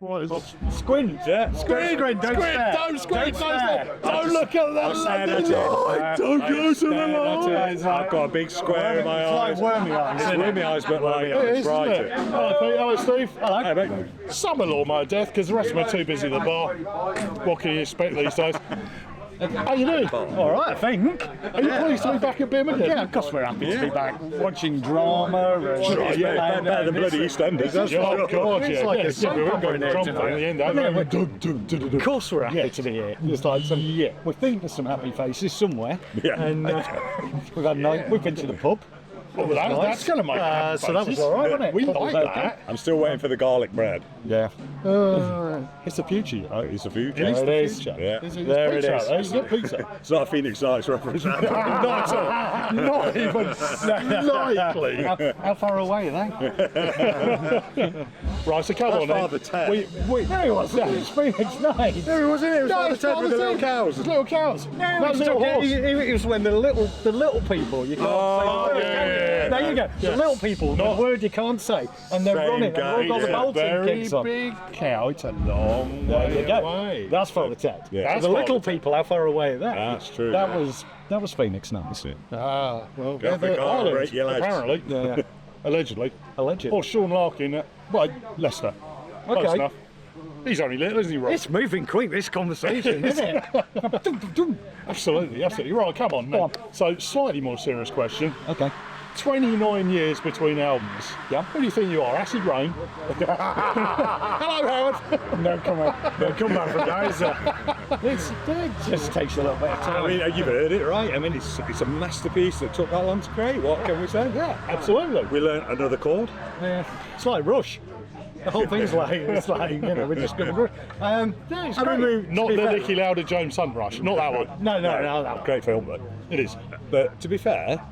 What is Squint, yeah. Squint, don't Don't look at that. Don't go to the light. I've got a big square in my eyes. It's like wormy eyes. It's wormy eyes, but like It is, isn't brighter. it? Hello, Pete. Hello, Steve. Hello. Hey, mate. Summer Lawnmower Deth, because the rest of them are too busy at the bar. What can you expect these days? How you doing? All right, I think. Are you pleased to be back at Beermageddon? Yeah, of course we're happy to be back watching drama. And Yeah, better than bloody EastEnders. That's Yeah, of course, It's yeah. like yeah, a soap we won't go opera to in the there trumpet tonight. at the end. Yeah, Of Of course we're happy Yeah. to be here. It's like some, we think there's some happy faces somewhere. Yeah. And we've had we've been to the pub. Well, that's going to make So that was all right, wasn't it? We Pub like was that. I'm still waiting for the garlic bread. Yeah. It's the future, you know. It's a future. It is. Yeah. There's There it pizza is. out there. There's not pizza. It's not a Phoenix Nights reference. Not at all. Not even likely. How far away are they? Right, so come on then. Father Ted. No, it wasn't. It's Phoenix Night. No, it wasn't. It was No, Father it's Ted with the little Ted. cows. It's little cows. No, That little horse. it was when the little people, you can't Oh, say. yeah. There you go. Yeah. The little people, the word you can't say, and they're Same running. guy, They've all got the yeah. bolting Very kicks on. big cow. It's a long There way you go. away. That's Father Ted. Yeah. That's The Father little Ted. people, how far away are they? That's true. That was Phoenix Night. Ah, well, Go for they're the car, Ireland, break your legs. apparently. Yeah. Allegedly. Alleged. Or Sean Larkin, well, Leicester. Close Okay. enough. He's only little, isn't he, Rob? It's moving quick, this conversation, isn't it? Absolutely, absolutely. Right, come on, Go now. on. So, slightly more serious question. Okay. 29 years between albums. Yeah. Who do you think you are? Acid Rain? Hello, Howard. No come back from those. It just takes a little bit of time. I mean, you've heard it, right? I mean, it's a masterpiece that took that long to create. What can we say? Yeah, absolutely. We learnt another chord. It's like Rush. The whole thing's like, it's like, we're just going to yeah, it's great. Not the Nicky Lauda James Hunt Rush, not that one. No, that one. Great film, though. It is. But to be fair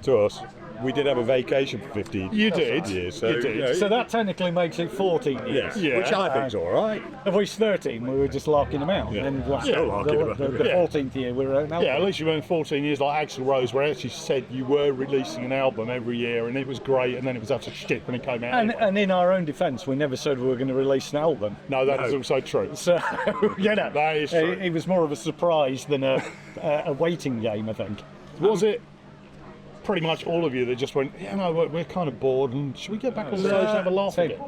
to us, we did have a vacation for 15 You did. years. So, You did. you know, So that technically makes it 14 years. yeah, Yeah. which I think's all right. If we 13, we were just larking them out. Yeah. And like, Still larking them out. the Yeah. 14th year, we were out now. Yeah, at least you went 14 years like Axl Rose, where it actually said you were releasing an album every year, and it was great, and then it was utter shit when it came out. anyway. And in our own defence, we never said we were going to release an album. No, that is also true. So, That is true. it was more of a surprise than a waiting game, I think. Was it pretty much all of you that just went, yeah, no, we're kind of bored, and should we get back on stage and have a laugh So- again?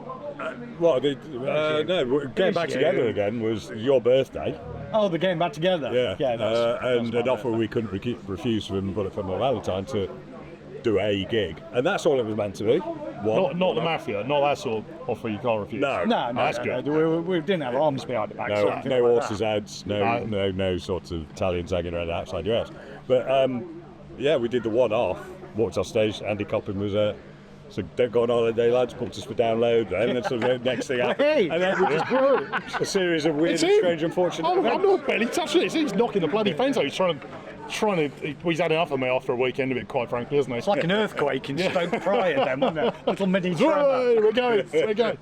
Well, no, getting back together again was your birthday. Oh, the game back together. Yeah, that's and an offer we couldn't refuse from Bullet for My Valentine to do a gig, and that's all it was meant to be. Not the Mafia, not that sort of offer you can't refuse. No. No, That's good. We didn't have arms behind the back. No, something no like horses' that. heads, no sorts of Italians hanging around outside your house. But yeah, we did the one-off. Walked off stage. Andy Coppin was so don't go on holiday, lads. Booked us for download. Then and so the next thing happened, Hey. and then we just grew a series of weird, It's and him. strange, unfortunate I'm events. not barely touching it. He's knocking the bloody fence out. He's trying to. He's had enough of me after a weekend of it, quite frankly, isn't he? It's like an earthquake in Stoke Prior, then, wasn't it? Little mini tremor. Hey, we're going.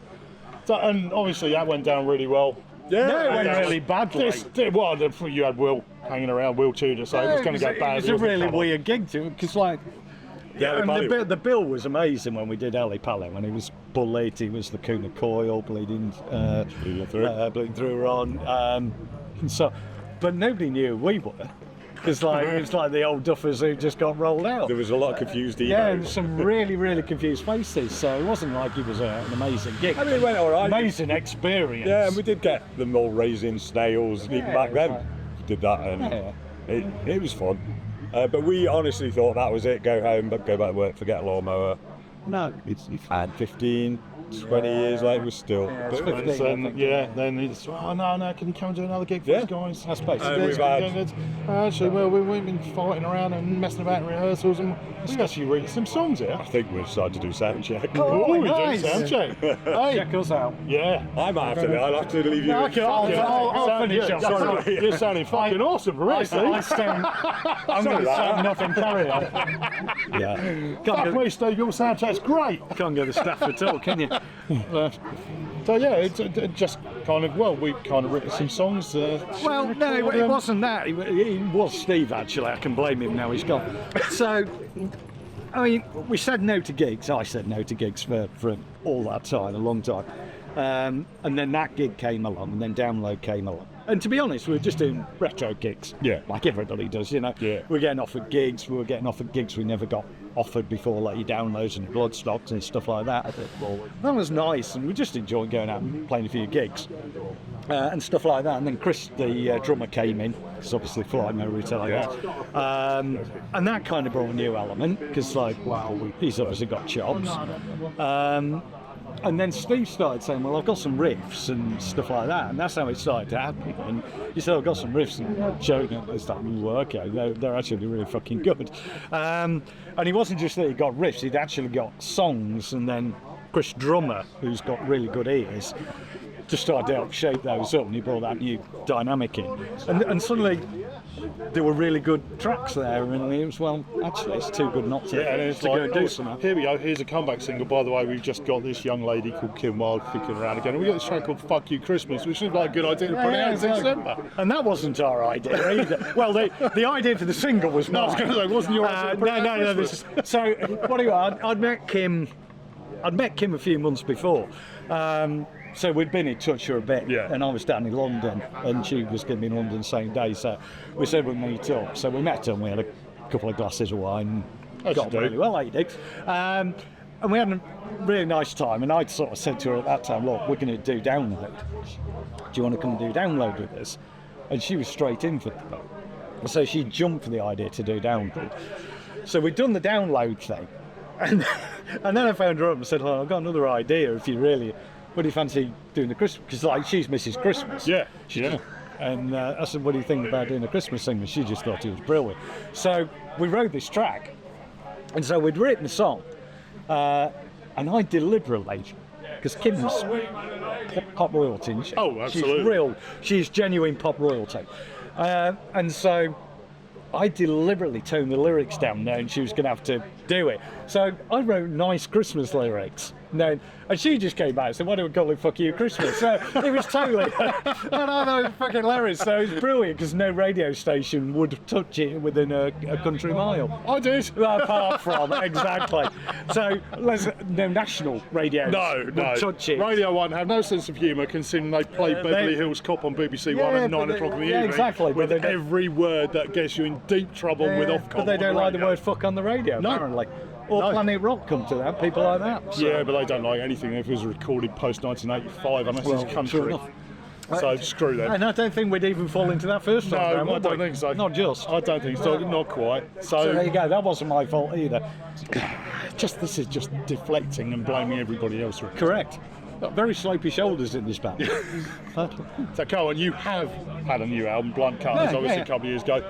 So, and obviously that went down really well. Yeah, No, it went and really badly. You had Will hanging around, Will Tudor, so it was going to go bad. It was a really weird gig too, because like, Yeah, and the bill was amazing when we did Ali Pally, when he was bullied, he was the Kuna Coil, bleeding through on, and so, but nobody knew who we were, because like it was like the old duffers who just got rolled out. there was a lot of confused emos. Yeah, and some really confused faces. So it wasn't like it was an amazing gig. I mean, it went all right. Amazing experience. Yeah, and we did get them all raising snails, and even Yeah, back then right. we did that, and Yeah. it was fun. But we honestly thought that was it. Go home, but go back to work, forget Lawnmower. No, it's 15, 20 years later, we're still. Yeah, it's but- 15. Then it's, oh no, can you come and do another gig for Yeah. us guys? That's basically And we've had- Actually, well, we've been fighting around and messing about in rehearsals, and we've actually written some songs here. I think we've started to do sound check. Oh, we nice. do sound check. Hey, Check us out. yeah. I might have to. I'll have to leave you. I'll finish yeah, off. sorry. You're sounding fucking awesome for I it, Steve. sound. I'm going to sound nothing. Carry on. Yeah. Fuck me, Steve, your sound check's great. Can't go to staff at all, can you? So yeah, it just kind of, well, we kind of written some songs. Well, no, it wasn't that. It was Steve, actually. I can blame him now, he's gone. So, I mean, we said no to gigs. I said no to gigs for all that time, a long time. And then that gig came along, and then Download came along. And to be honest, we were just doing retro gigs. Yeah. Like everybody does, you know. Yeah. We were getting offered gigs. We were getting offered gigs we never got offered before, like your Downloads and Bloodstocks and stuff like that. That was nice, and we just enjoyed going out and playing a few gigs. And stuff like that. And then Chris, the drummer, came in, because obviously Fly No Brutality. And that kind of brought a new element, because, like, wow, he's obviously got chops. And then Steve started saying, well, I've got some riffs and stuff like that. And that's how it started to happen. And he said, I've got some riffs. And I'm joking. It's like, okay, they're actually really fucking good. And he wasn't just that he got riffs, he'd actually got songs. And then Chris Drummer, who's got really good ears, just started to help shape those up, and he brought that new dynamic in. And suddenly there were really good tracks there, and it was, well, actually, it's too good not to, go and do something. Here we go, here's a comeback single. By the way, we've just got this young lady called Kim Wilde kicking around again. And we got this track called Fuck You Christmas, which seems like a good idea to put out in December. And that wasn't our idea either. Well, the idea for the single was mine. I was going to say, it wasn't your idea. No. So, what do you want? I'd met Kim a few months before. So we'd been in touch for a bit, and I was down in London, and she was going to be in London the same day, so we said we'd meet up. So we met her, and we had a couple of glasses of wine, got really well, like you do. And we had a really nice time, and I'd sort of said to her at that time, look, we're going to do Download. Do you want to come and do Download with us? And she was straight in for that. So she jumped for the idea to do Download. So we'd done the Download thing, and then I phoned her up and said, oh, I've got another idea if you really... What do you fancy doing the Christmas? Because, like, she's Mrs. Christmas. Yeah. And I said, what do you think about doing a Christmas thing? And she just thought it was brilliant. So we wrote this track. And so we'd written the song. And I deliberately, because Kim's pop royalty. Oh, absolutely. She's genuine pop royalty. And so I deliberately toned the lyrics down there, and she was going to have to do it. So I wrote nice Christmas lyrics. And she just came back and said, why don't we call it Fuck You Christmas? So it was totally, and I thought it was fucking hilarious. So it was brilliant, because no radio station would touch it within a country mile. I did. Apart from, exactly. So no national radio would touch it. Radio 1 have no sense of humour, considering they play Beverly Hills Cop on BBC One at 9 o'clock in the evening. Exactly. With every word that gets you in deep trouble with Ofcom. But they don't like the word fuck on the radio, apparently. Or Planet Rock come to that, people like that. So. Yeah, but they don't like anything if it was recorded post 1985 unless it's country. Sure enough. So screw them. And I don't think we'd even fall into that first time. No, I don't think so. Not just. I don't think so, not quite. So there you go, that wasn't my fault either. This is just deflecting and blaming everybody else. Correct. Very slopey shoulders in this band. So Cohen, you have had a new album, Blunt Cutters, obviously a couple of years ago.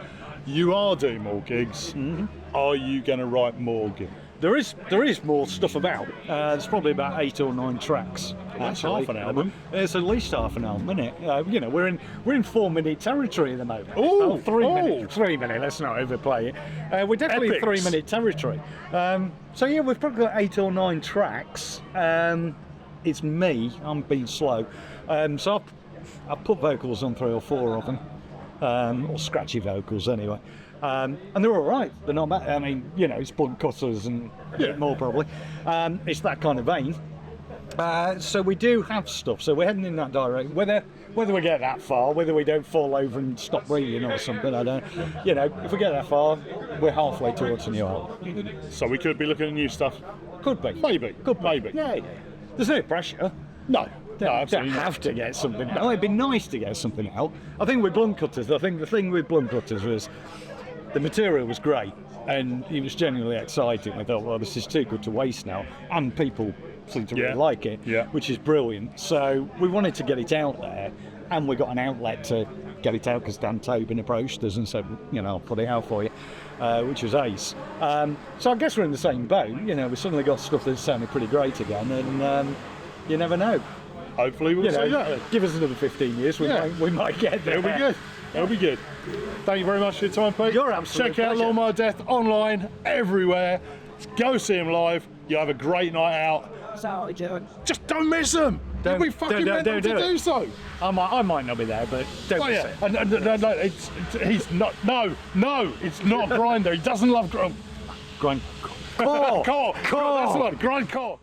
You are doing more gigs. Mm-hmm. Are you going to write more gigs? There is more stuff about. There's probably about 8 or 9 tracks. That's half an album. It's at least half an album, isn't it? You know, we're in 4-minute territory at the moment. Oh, 3 minutes. 3 minutes. Let's not overplay it. We're definitely in 3-minute territory. So yeah, we've probably got 8 or 9 tracks. It's me. I'm being slow. So I've put vocals on 3 or 4 of them, or scratchy vocals anyway. And they're all right. They're not bad. I mean, you know, it's Blunt Cutters and a bit more probably. It's that kind of vein. So we do have stuff. So we're heading in that direction. Whether we get that far, whether we don't fall over and stop breathing or something, I don't. You know, if we get that far, we're halfway towards a new album. So we could be looking at new stuff. Could be. Maybe. Maybe. Yeah. There's no pressure. No. Don't have to get something out. It'd be nice to get something out. I think with Blunt Cutters, the thing with Blunt Cutters was the material was great and it was genuinely exciting. I thought, well, this is too good to waste now, and people seem to really like it, which is brilliant. So we wanted to get it out there, and we got an outlet to get it out because Dan Tobin approached us and said, you know, I'll put it out for you, which was ace. So I guess we're in the same boat. You know, we suddenly got stuff that's sounding pretty great again, and you never know. Hopefully we'll see that. Give us another 15 years, we might get there. It'll be good. It'll be good. Thank you very much for your time, Pete. You're absolutely Check out Lawnmower Deth online, everywhere. Go see him live. You have a great night out. Just don't miss them. You'll be fucking mental to do so. I might not be there, but don't miss it. No, he's not. No, it's not Grinder. He doesn't love Grind. Core. That's the one. Grind core.